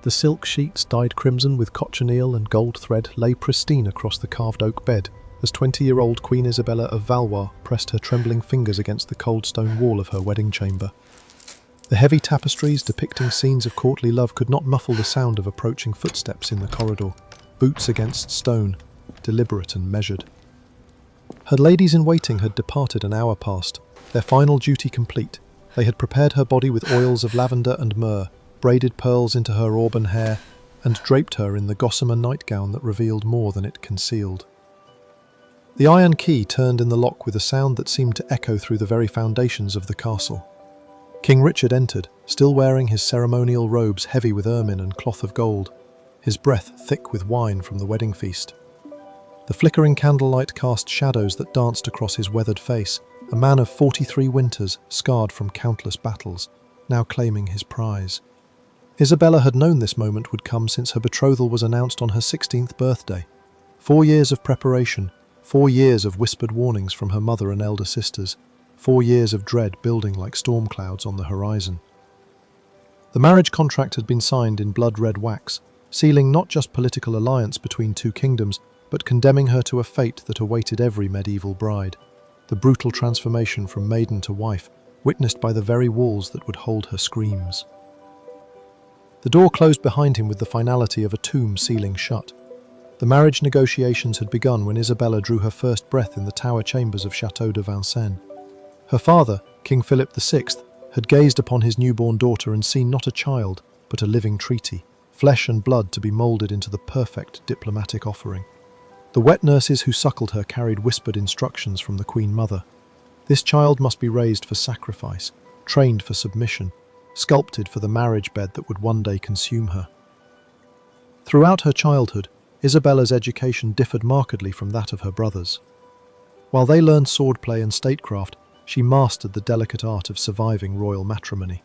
The silk sheets, dyed crimson with cochineal and gold thread, lay pristine across the carved oak bed, as 20-year-old Queen Isabella of Valois pressed her trembling fingers against the cold stone wall of her wedding chamber. The heavy tapestries depicting scenes of courtly love could not muffle the sound of approaching footsteps in the corridor, boots against stone, deliberate and measured. Her ladies-in-waiting had departed an hour past, their final duty complete. They had prepared her body with oils of lavender and myrrh, braided pearls into her auburn hair, and draped her in the gossamer nightgown that revealed more than it concealed. The iron key turned in the lock with a sound that seemed to echo through the very foundations of the castle. King Richard entered, still wearing his ceremonial robes heavy with ermine and cloth of gold, his breath thick with wine from the wedding feast. The flickering candlelight cast shadows that danced across his weathered face, a man of 43 winters, scarred from countless battles, now claiming his prize. Isabella had known this moment would come since her betrothal was announced on her 16th birthday. 4 years of preparation, 4 years of whispered warnings from her mother and elder sisters, 4 years of dread building like storm clouds on the horizon. The marriage contract had been signed in blood-red wax, sealing not just political alliance between two kingdoms, but condemning her to a fate that awaited every medieval bride, the brutal transformation from maiden to wife, witnessed by the very walls that would hold her screams. The door closed behind him with the finality of a tomb sealing shut. The marriage negotiations had begun when Isabella drew her first breath in the tower chambers of Château de Vincennes. Her father, King Philip VI, had gazed upon his newborn daughter and seen not a child, but a living treaty, flesh and blood to be moulded into the perfect diplomatic offering. The wet nurses who suckled her carried whispered instructions from the Queen Mother. This child must be raised for sacrifice, trained for submission, sculpted for the marriage bed that would one day consume her. Throughout her childhood, Isabella's education differed markedly from that of her brothers. While they learned swordplay and statecraft, she mastered the delicate art of surviving royal matrimony.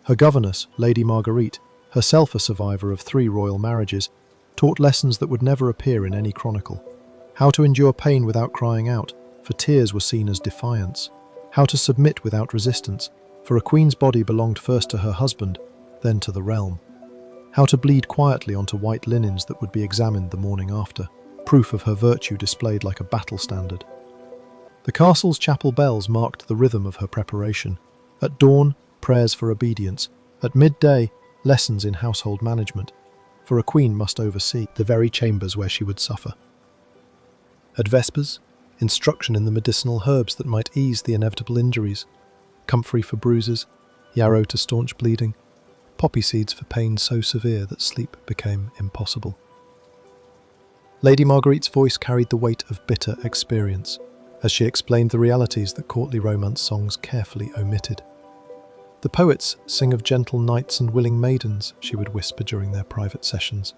Her governess, Lady Marguerite, herself a survivor of 3 royal marriages, taught lessons that would never appear in any chronicle. How to endure pain without crying out, for tears were seen as defiance. How to submit without resistance, for a queen's body belonged first to her husband, then to the realm. How to bleed quietly onto white linens that would be examined the morning after, proof of her virtue displayed like a battle standard. The castle's chapel bells marked the rhythm of her preparation. At dawn, prayers for obedience. At midday, lessons in household management, for a queen must oversee the very chambers where she would suffer. At vespers, instruction in the medicinal herbs that might ease the inevitable injuries, comfrey for bruises, yarrow to staunch bleeding, poppy seeds for pain so severe that sleep became impossible. Lady Marguerite's voice carried the weight of bitter experience, as she explained the realities that courtly romance songs carefully omitted. The poets sing of gentle knights and willing maidens, she would whisper during their private sessions,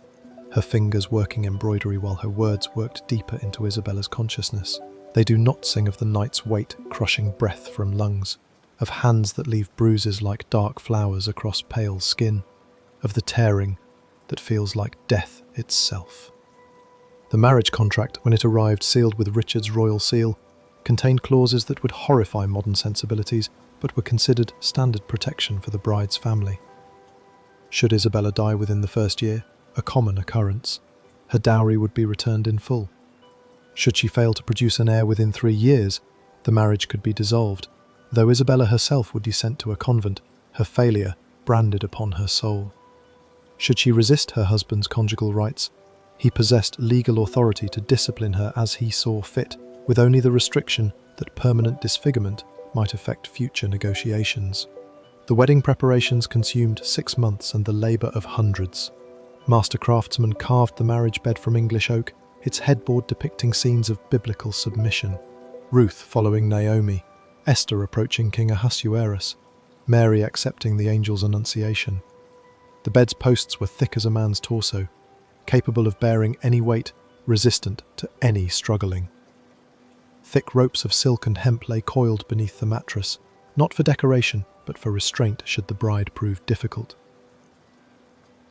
her fingers working embroidery while her words worked deeper into Isabella's consciousness. They do not sing of the night's weight crushing breath from lungs, of hands that leave bruises like dark flowers across pale skin, of the tearing that feels like death itself. The marriage contract, when it arrived sealed with Richard's royal seal, contained clauses that would horrify modern sensibilities, but were considered standard protection for the bride's family. Should Isabella die within the first year, a common occurrence, her dowry would be returned in full. Should she fail to produce an heir within 3 years, the marriage could be dissolved, though Isabella herself would be sent to a convent, her failure branded upon her soul. Should she resist her husband's conjugal rights, he possessed legal authority to discipline her as he saw fit, with only the restriction that permanent disfigurement might affect future negotiations. The wedding preparations consumed 6 months and the labour of hundreds. Master craftsmen carved the marriage bed from English oak, its headboard depicting scenes of biblical submission. Ruth following Naomi, Esther approaching King Ahasuerus, Mary accepting the angel's annunciation. The bed's posts were thick as a man's torso, capable of bearing any weight, resistant to any struggling. Thick ropes of silk and hemp lay coiled beneath the mattress, not for decoration, but for restraint should the bride prove difficult.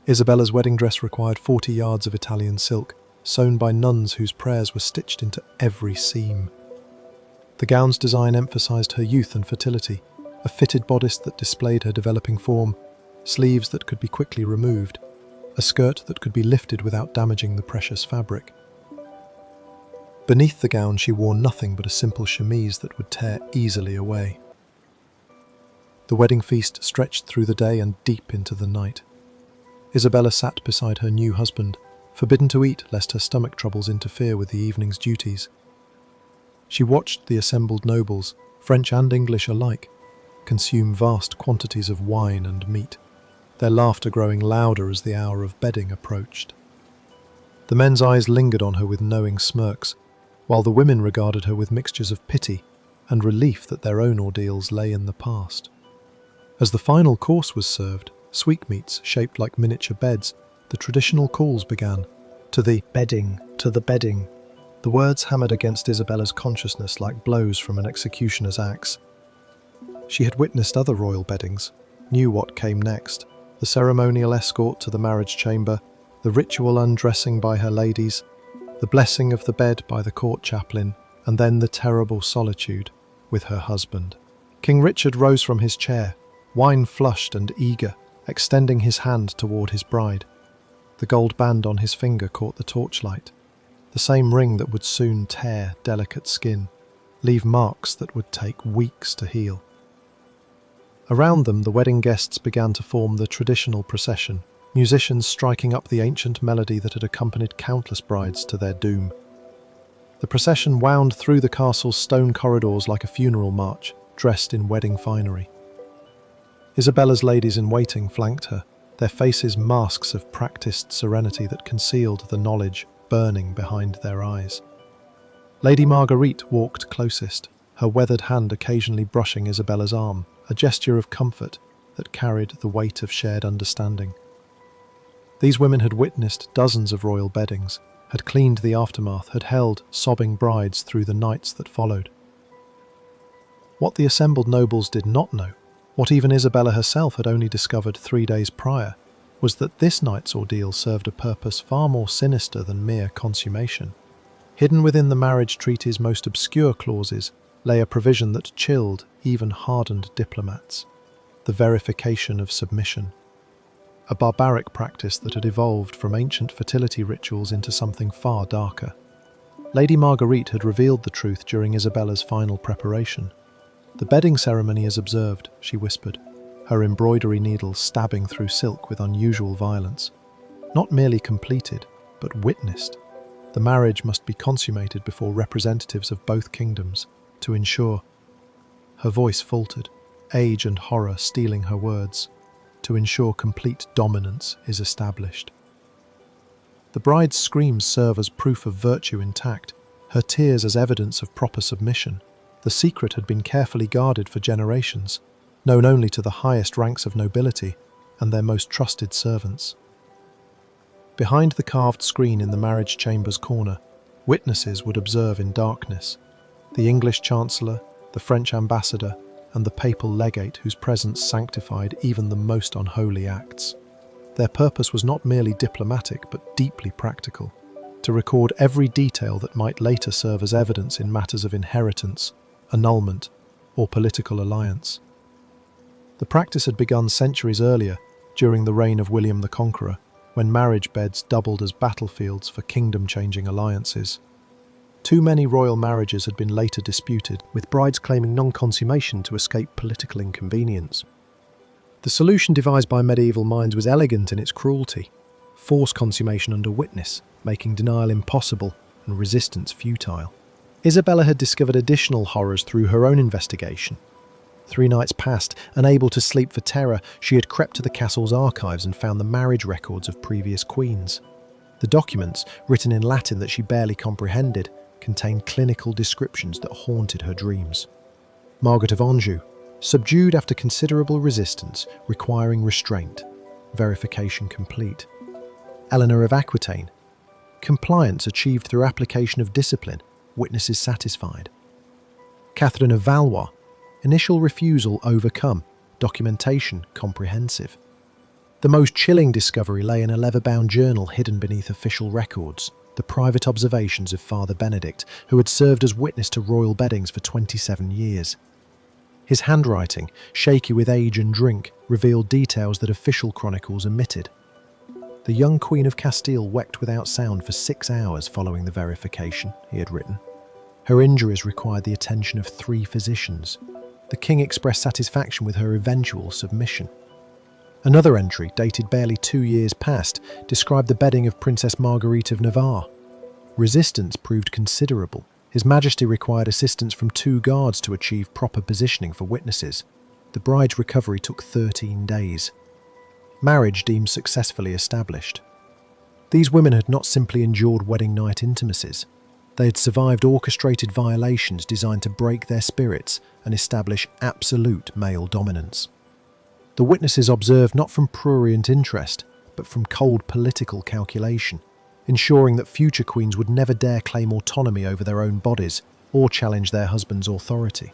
Isabella's wedding dress required 40 yards of Italian silk, sewn by nuns whose prayers were stitched into every seam. The gown's design emphasized her youth and fertility, a fitted bodice that displayed her developing form, sleeves that could be quickly removed, a skirt that could be lifted without damaging the precious fabric. Beneath the gown she wore nothing but a simple chemise that would tear easily away. The wedding feast stretched through the day and deep into the night. Isabella sat beside her new husband, forbidden to eat lest her stomach troubles interfere with the evening's duties. She watched the assembled nobles, French and English alike, consume vast quantities of wine and meat, their laughter growing louder as the hour of bedding approached. The men's eyes lingered on her with knowing smirks, while the women regarded her with mixtures of pity and relief that their own ordeals lay in the past. As the final course was served, sweetmeats shaped like miniature beds, the traditional calls began. To the bedding, to the bedding. The words hammered against Isabella's consciousness like blows from an executioner's axe. She had witnessed other royal beddings, knew what came next: the ceremonial escort to the marriage chamber, the ritual undressing by her ladies, the blessing of the bed by the court chaplain, and then the terrible solitude with her husband. King Richard rose from his chair, wine-flushed and eager, extending his hand toward his bride. The gold band on his finger caught the torchlight, the same ring that would soon tear delicate skin, leave marks that would take weeks to heal. Around them, the wedding guests began to form the traditional procession, musicians striking up the ancient melody that had accompanied countless brides to their doom. The procession wound through the castle's stone corridors like a funeral march, dressed in wedding finery. Isabella's ladies-in-waiting flanked her, their faces masks of practiced serenity that concealed the knowledge burning behind their eyes. Lady Marguerite walked closest, her weathered hand occasionally brushing Isabella's arm, a gesture of comfort that carried the weight of shared understanding. These women had witnessed dozens of royal beddings, had cleaned the aftermath, had held sobbing brides through the nights that followed. What the assembled nobles did not know, what even Isabella herself had only discovered 3 days prior, was that this night's ordeal served a purpose far more sinister than mere consummation. Hidden within the marriage treaty's most obscure clauses lay a provision that chilled even hardened diplomats: the verification of submission. A barbaric practice that had evolved from ancient fertility rituals into something far darker. Lady Marguerite had revealed the truth during Isabella's final preparation. "The bedding ceremony is observed," she whispered, her embroidery needles stabbing through silk with unusual violence. "Not merely completed, but witnessed. The marriage must be consummated before representatives of both kingdoms, to ensure..." Her voice faltered, age and horror stealing her words. "To ensure complete dominance is established." The bride's screams serve as proof of virtue intact, her tears as evidence of proper submission. The secret had been carefully guarded for generations, known only to the highest ranks of nobility and their most trusted servants. Behind the carved screen in the marriage chamber's corner, witnesses would observe in darkness: the English Chancellor, the French Ambassador, and the papal legate whose presence sanctified even the most unholy acts. Their purpose was not merely diplomatic but deeply practical, to record every detail that might later serve as evidence in matters of inheritance, annulment, or political alliance. The practice had begun centuries earlier, during the reign of William the Conqueror, when marriage beds doubled as battlefields for kingdom-changing alliances. Too many royal marriages had been later disputed, with brides claiming non-consummation to escape political inconvenience. The solution devised by medieval minds was elegant in its cruelty: force consummation under witness, making denial impossible and resistance futile. Isabella had discovered additional horrors through her own investigation. 3 nights past, unable to sleep for terror, she had crept to the castle's archives and found the marriage records of previous queens. The documents, written in Latin that she barely comprehended, contained clinical descriptions that haunted her dreams. Margaret of Anjou, subdued after considerable resistance, requiring restraint, verification complete. Eleanor of Aquitaine, compliance achieved through application of discipline, witnesses satisfied. Catherine of Valois, initial refusal overcome, documentation comprehensive. The most chilling discovery lay in a leather-bound journal hidden beneath official records, the private observations of Father Benedict, who had served as witness to royal beddings for 27 years. His handwriting, shaky with age and drink, revealed details that official chronicles omitted. The young Queen of Castile wept without sound for 6 hours following the verification, he had written. Her injuries required the attention of 3 physicians. The king expressed satisfaction with her eventual submission. Another entry, dated barely 2 years past, described the bedding of Princess Marguerite of Navarre. Resistance proved considerable. His Majesty required assistance from 2 guards to achieve proper positioning for witnesses. The bride's recovery took 13 days. Marriage deemed successfully established. These women had not simply endured wedding night intimacies. They had survived orchestrated violations designed to break their spirits and establish absolute male dominance. The witnesses observed not from prurient interest, but from cold political calculation, ensuring that future queens would never dare claim autonomy over their own bodies or challenge their husband's authority.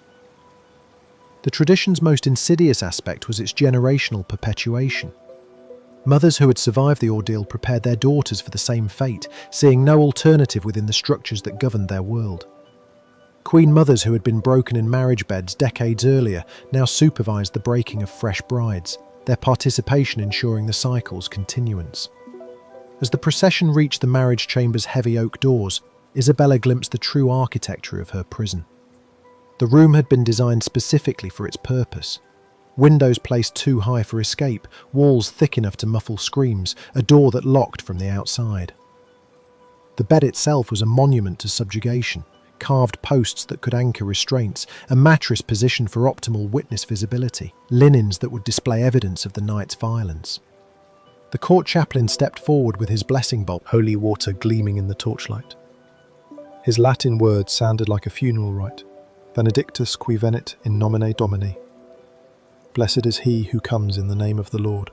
The tradition's most insidious aspect was its generational perpetuation. Mothers who had survived the ordeal prepared their daughters for the same fate, seeing no alternative within the structures that governed their world. Queen mothers who had been broken in marriage beds decades earlier now supervised the breaking of fresh brides, their participation ensuring the cycle's continuance. As the procession reached the marriage chamber's heavy oak doors, Isabella glimpsed the true architecture of her prison. The room had been designed specifically for its purpose. Windows placed too high for escape, walls thick enough to muffle screams, a door that locked from the outside. The bed itself was a monument to subjugation, carved posts that could anchor restraints, a mattress positioned for optimal witness visibility, linens that would display evidence of the night's violence. The court chaplain stepped forward with his blessing bowl, holy water gleaming in the torchlight. His Latin words sounded like a funeral rite, Benedictus qui venit in nomine Domini. Blessed is he who comes in the name of the Lord.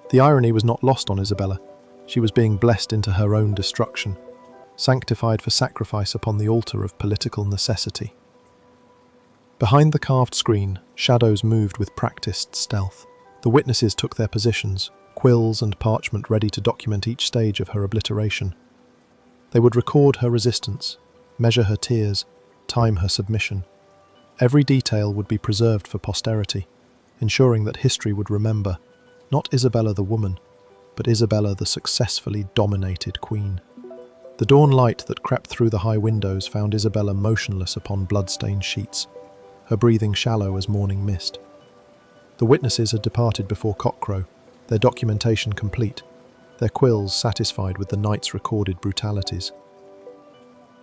The irony was not lost on Isabella. She was being blessed into her own destruction, sanctified for sacrifice upon the altar of political necessity. Behind the carved screen, shadows moved with practiced stealth. The witnesses took their positions, quills and parchment ready to document each stage of her obliteration. They would record her resistance, measure her tears, time her submission. Every detail would be preserved for posterity, ensuring that history would remember not Isabella the woman, but Isabella the successfully dominated queen. The dawn light that crept through the high windows found Isabella motionless upon blood-stained sheets, her breathing shallow as morning mist. The witnesses had departed before cockcrow, their documentation complete, their quills satisfied with the night's recorded brutalities.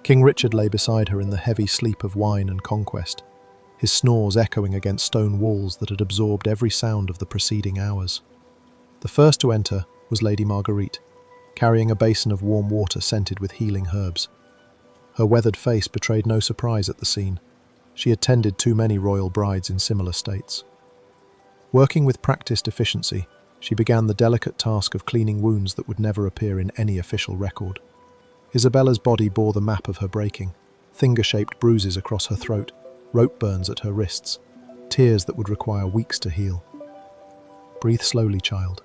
King Richard lay beside her in the heavy sleep of wine and conquest, his snores echoing against stone walls that had absorbed every sound of the preceding hours. The first to enter was Lady Marguerite, carrying a basin of warm water scented with healing herbs. Her weathered face betrayed no surprise at the scene. She had tended too many royal brides in similar states. Working with practiced efficiency, she began the delicate task of cleaning wounds that would never appear in any official record. Isabella's body bore the map of her breaking, finger-shaped bruises across her throat, rope burns at her wrists, tears that would require weeks to heal. "Breathe slowly, child,"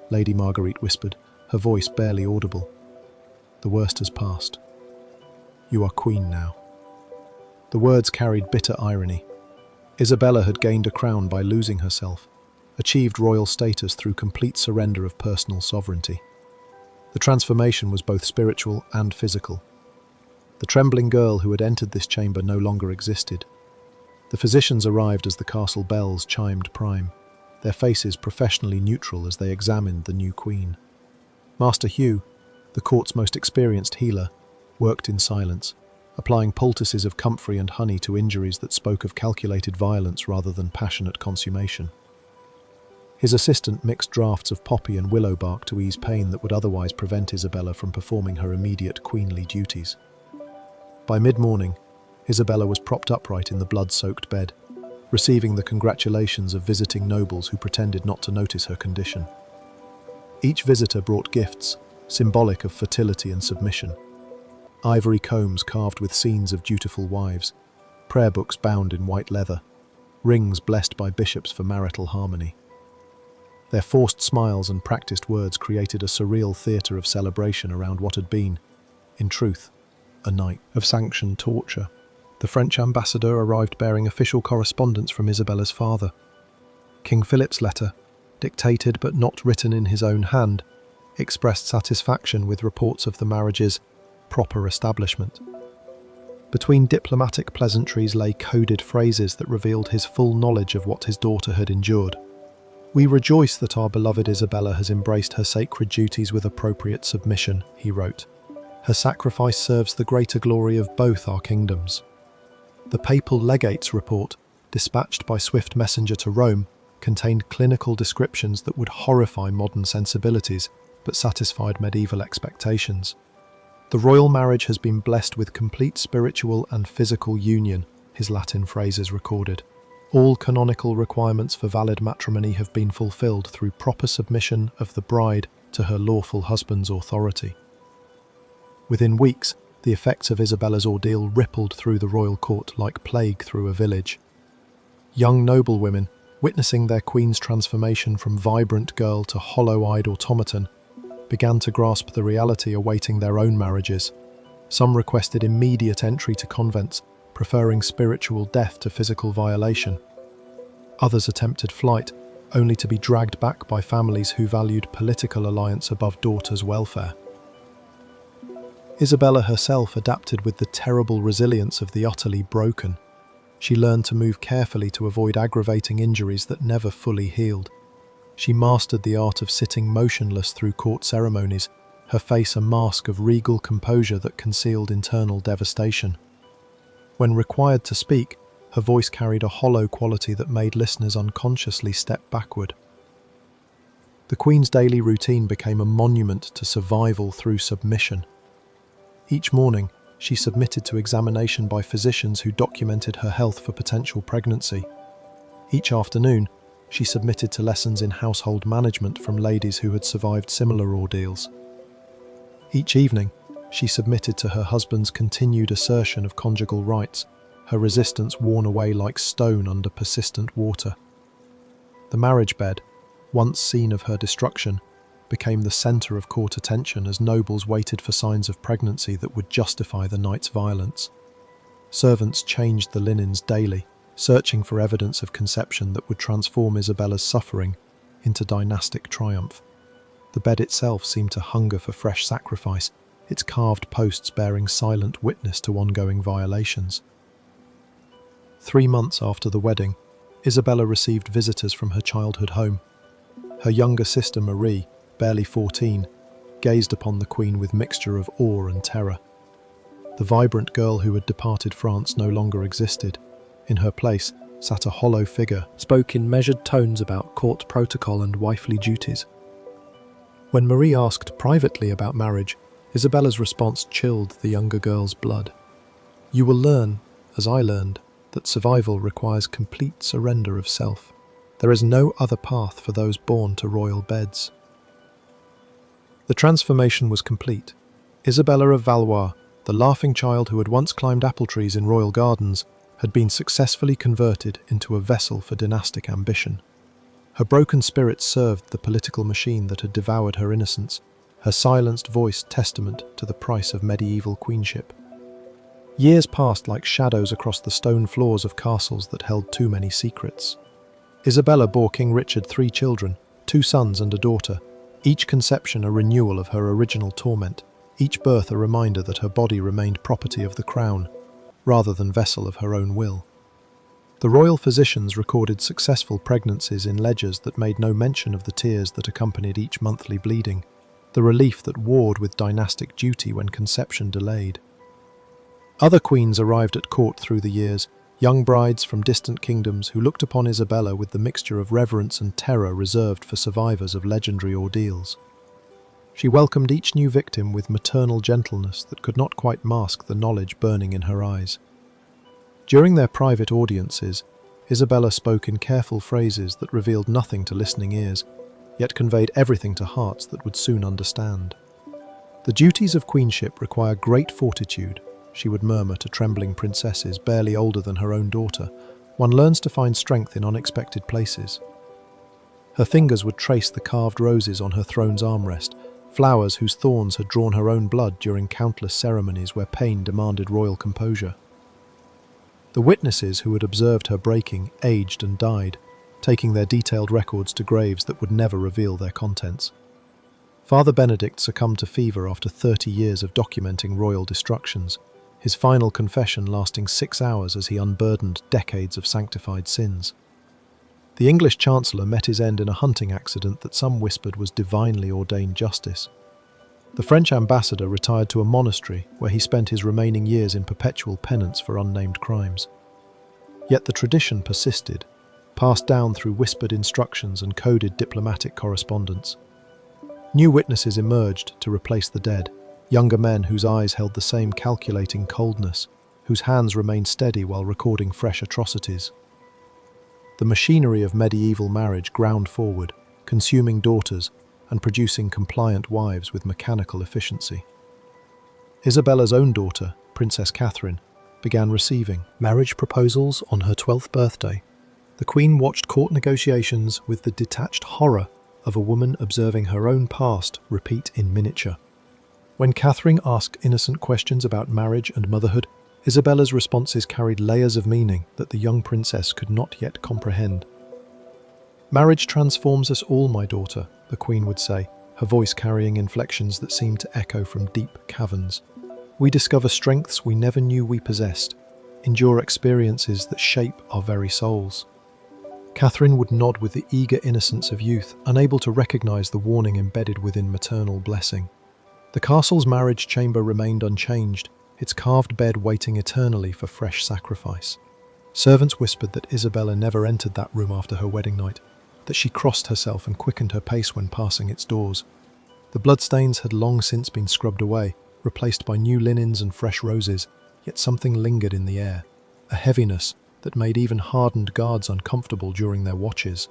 Lady Marguerite whispered, her voice barely audible. "The worst has passed. You are queen now." The words carried bitter irony. Isabella had gained a crown by losing herself, achieved royal status through complete surrender of personal sovereignty. The transformation was both spiritual and physical. The trembling girl who had entered this chamber no longer existed. The physicians arrived as the castle bells chimed prime, their faces professionally neutral as they examined the new queen. Master Hugh, the court's most experienced healer, worked in silence, applying poultices of comfrey and honey to injuries that spoke of calculated violence rather than passionate consummation. His assistant mixed drafts of poppy and willow bark to ease pain that would otherwise prevent Isabella from performing her immediate queenly duties. By mid-morning, Isabella was propped upright in the blood-soaked bed, receiving the congratulations of visiting nobles who pretended not to notice her condition. Each visitor brought gifts, symbolic of fertility and submission. Ivory combs carved with scenes of dutiful wives, prayer books bound in white leather, rings blessed by bishops for marital harmony. Their forced smiles and practiced words created a surreal theatre of celebration around what had been, in truth, a night of sanctioned torture. The French ambassador arrived bearing official correspondence from Isabella's father. King Philip's letter, dictated but not written in his own hand, expressed satisfaction with reports of the marriage's proper establishment. Between diplomatic pleasantries lay coded phrases that revealed his full knowledge of what his daughter had endured. "We rejoice that our beloved Isabella has embraced her sacred duties with appropriate submission," he wrote. "Her sacrifice serves the greater glory of both our kingdoms." The papal legate's report, dispatched by swift messenger to Rome, contained clinical descriptions that would horrify modern sensibilities, but satisfied medieval expectations. "The royal marriage has been blessed with complete spiritual and physical union," his Latin phrases recorded. "All canonical requirements for valid matrimony have been fulfilled through proper submission of the bride to her lawful husband's authority." Within weeks, the effects of Isabella's ordeal rippled through the royal court like plague through a village. Young noblewomen, witnessing their queen's transformation from vibrant girl to hollow-eyed automaton, began to grasp the reality awaiting their own marriages. Some requested immediate entry to convents, preferring spiritual death to physical violation. Others attempted flight, only to be dragged back by families who valued political alliance above daughters' welfare. Isabella herself adapted with the terrible resilience of the utterly broken. She learned to move carefully to avoid aggravating injuries that never fully healed. She mastered the art of sitting motionless through court ceremonies, her face a mask of regal composure that concealed internal devastation. When required to speak, her voice carried a hollow quality that made listeners unconsciously step backward. The Queen's daily routine became a monument to survival through submission. Each morning, she submitted to examination by physicians who documented her health for potential pregnancy. Each afternoon, she submitted to lessons in household management from ladies who had survived similar ordeals. Each evening, she submitted to her husband's continued assertion of conjugal rights, her resistance worn away like stone under persistent water. The marriage bed, once scene of her destruction, became the centre of court attention as nobles waited for signs of pregnancy that would justify the night's violence. Servants changed the linens daily, searching for evidence of conception that would transform Isabella's suffering into dynastic triumph. The bed itself seemed to hunger for fresh sacrifice, its carved posts bearing silent witness to ongoing violations. 3 months after the wedding, Isabella received visitors from her childhood home. Her younger sister Marie, barely 14, gazed upon the Queen with mixture of awe and terror. The vibrant girl who had departed France no longer existed. In her place sat a hollow figure, spoke in measured tones about court protocol and wifely duties. When Marie asked privately about marriage, Isabella's response chilled the younger girl's blood. "You will learn, as I learned, that survival requires complete surrender of self. There is no other path for those born to royal beds." The transformation was complete. Isabella of Valois, the laughing child who had once climbed apple trees in royal gardens, had been successfully converted into a vessel for dynastic ambition. Her broken spirit served the political machine that had devoured her innocence, her silenced voice testament to the price of medieval queenship. Years passed like shadows across the stone floors of castles that held too many secrets. Isabella bore King Richard 3 children, 2 sons and a daughter, each conception a renewal of her original torment, each birth a reminder that her body remained property of the crown, rather than vessel of her own will. The royal physicians recorded successful pregnancies in ledgers that made no mention of the tears that accompanied each monthly bleeding, the relief that warred with dynastic duty when conception delayed. Other queens arrived at court through the years, young brides from distant kingdoms who looked upon Isabella with the mixture of reverence and terror reserved for survivors of legendary ordeals. She welcomed each new victim with maternal gentleness that could not quite mask the knowledge burning in her eyes. During their private audiences, Isabella spoke in careful phrases that revealed nothing to listening ears, yet conveyed everything to hearts that would soon understand. "The duties of queenship require great fortitude," she would murmur to trembling princesses barely older than her own daughter. "One learns to find strength in unexpected places." Her fingers would trace the carved roses on her throne's armrest, flowers whose thorns had drawn her own blood during countless ceremonies where pain demanded royal composure. The witnesses who had observed her breaking aged and died, taking their detailed records to graves that would never reveal their contents. Father Benedict succumbed to fever after 30 years of documenting royal destructions, his final confession lasting 6 hours as he unburdened decades of sanctified sins. The English Chancellor met his end in a hunting accident that some whispered was divinely ordained justice. The French ambassador retired to a monastery where he spent his remaining years in perpetual penance for unnamed crimes. Yet the tradition persisted, passed down through whispered instructions and coded diplomatic correspondence. New witnesses emerged to replace the dead, younger men whose eyes held the same calculating coldness, whose hands remained steady while recording fresh atrocities. The machinery of medieval marriage ground forward, consuming daughters and producing compliant wives with mechanical efficiency. Isabella's own daughter, Princess Catherine, began receiving marriage proposals on her 12th birthday. The Queen watched court negotiations with the detached horror of a woman observing her own past repeat in miniature. When Catherine asked innocent questions about marriage and motherhood, Isabella's responses carried layers of meaning that the young princess could not yet comprehend. "Marriage transforms us all, my daughter," the Queen would say, her voice carrying inflections that seemed to echo from deep caverns. "We discover strengths we never knew we possessed, endure experiences that shape our very souls." Catherine would nod with the eager innocence of youth, unable to recognize the warning embedded within maternal blessing. The castle's marriage chamber remained unchanged, its carved bed waiting eternally for fresh sacrifice. Servants whispered that Isabella never entered that room after her wedding night, that she crossed herself and quickened her pace when passing its doors. The bloodstains had long since been scrubbed away, replaced by new linens and fresh roses, yet something lingered in the air, a heaviness that made even hardened guards uncomfortable during their watches.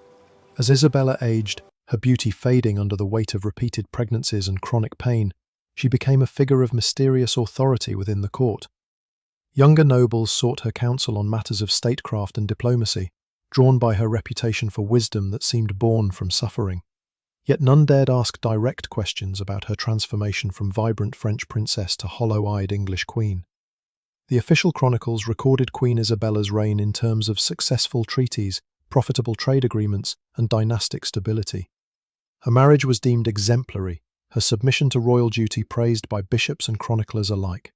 As Isabella aged, her beauty fading under the weight of repeated pregnancies and chronic pain, she became a figure of mysterious authority within the court. Younger nobles sought her counsel on matters of statecraft and diplomacy, drawn by her reputation for wisdom that seemed born from suffering. Yet none dared ask direct questions about her transformation from vibrant French princess to hollow-eyed English queen. The official chronicles recorded Queen Isabella's reign in terms of successful treaties, profitable trade agreements, and dynastic stability. Her marriage was deemed exemplary, her submission to royal duty praised by bishops and chroniclers alike.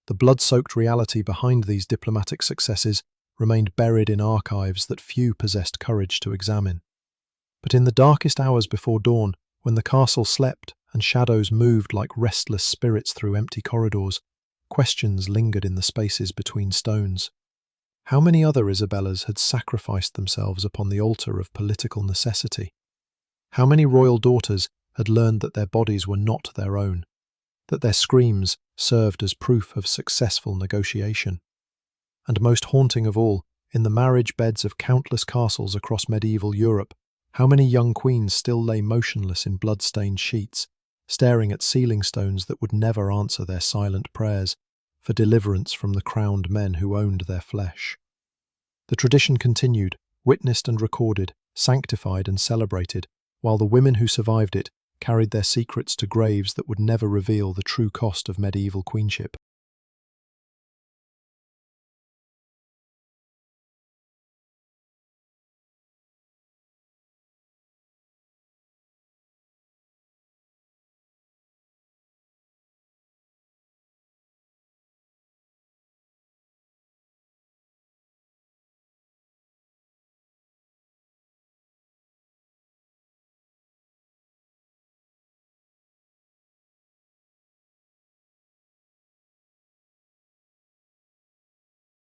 The blood-soaked reality behind these diplomatic successes remained buried in archives that few possessed courage to examine. But in the darkest hours before dawn, when the castle slept and shadows moved like restless spirits through empty corridors, questions lingered in the spaces between stones. How many other Isabellas had sacrificed themselves upon the altar of political necessity? How many royal daughters had learned that their bodies were not their own, that their screams served as proof of successful negotiation? And most haunting of all, in the marriage beds of countless castles across medieval Europe, how many young queens still lay motionless in blood-stained sheets, staring at ceiling stones that would never answer their silent prayers for deliverance from the crowned men who owned their flesh. The tradition continued, witnessed and recorded, sanctified and celebrated, while the women who survived it carried their secrets to graves that would never reveal the true cost of medieval queenship.